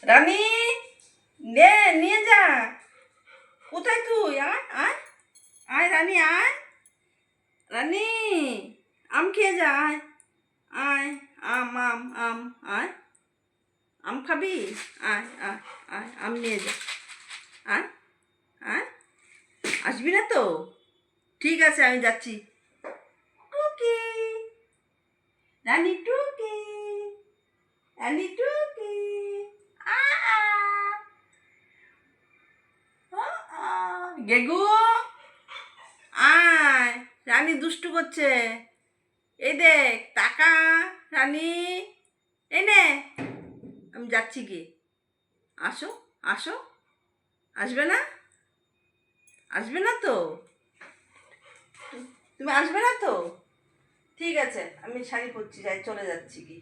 রানী, নে নিয়ে যা। কোথায় তুই? আয় আয় আয় রানী, আয় রানী, আম খেয়ে যা। আয় আয়, আম আম আম, আয় আম খাবি? আয় আয় আয়, আম নিয়ে যা। আয় আয়, আসবি না তো? ঠিক আছে, আমি যাচ্ছি। টুকি, রানী টুকি, রানী টুকি, আ আ, আ আ। গেগু, আয়, রানী দুষ্টু করছে। এই দেখ, টাকা, রানী, এই নে, আমি যাচ্ছি গিয়ে। আসো আসো, আসবে না? আসবে না তো? তুমি আসবে না তো? ঠিক আছে, আমি শাড়ি পরছি, যাই, চলে যাচ্ছি কি,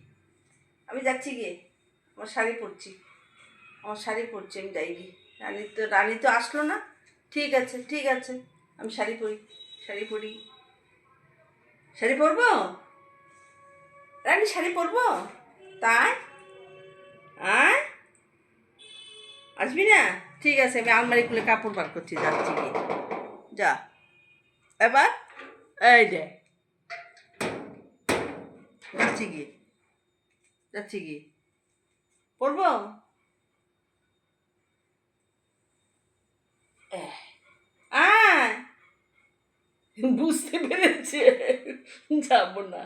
আমি যাচ্ছি গিয়ে। আমার শাড়ি পরছি, আমার শাড়ি পরছি, আমি যাই গিয়ে। রানী তো আসলো না। ঠিক আছে ঠিক আছে, আমি শাড়ি পরি, শাড়ি পরি, শাড়ি পরবো। রানী শাড়ি পরবো, তাই? আয়, আসবি না? ঠিক আছে, আমি আলমারি খুলে কাপড় বার করছি, যাচ্ছি গিয়ে। যা এবার, এই যে যাচ্ছি গিয়ে, যাচ্ছি গিয়ে, পরবো। আয়, বুঝতে পেরেছে, যাবো না।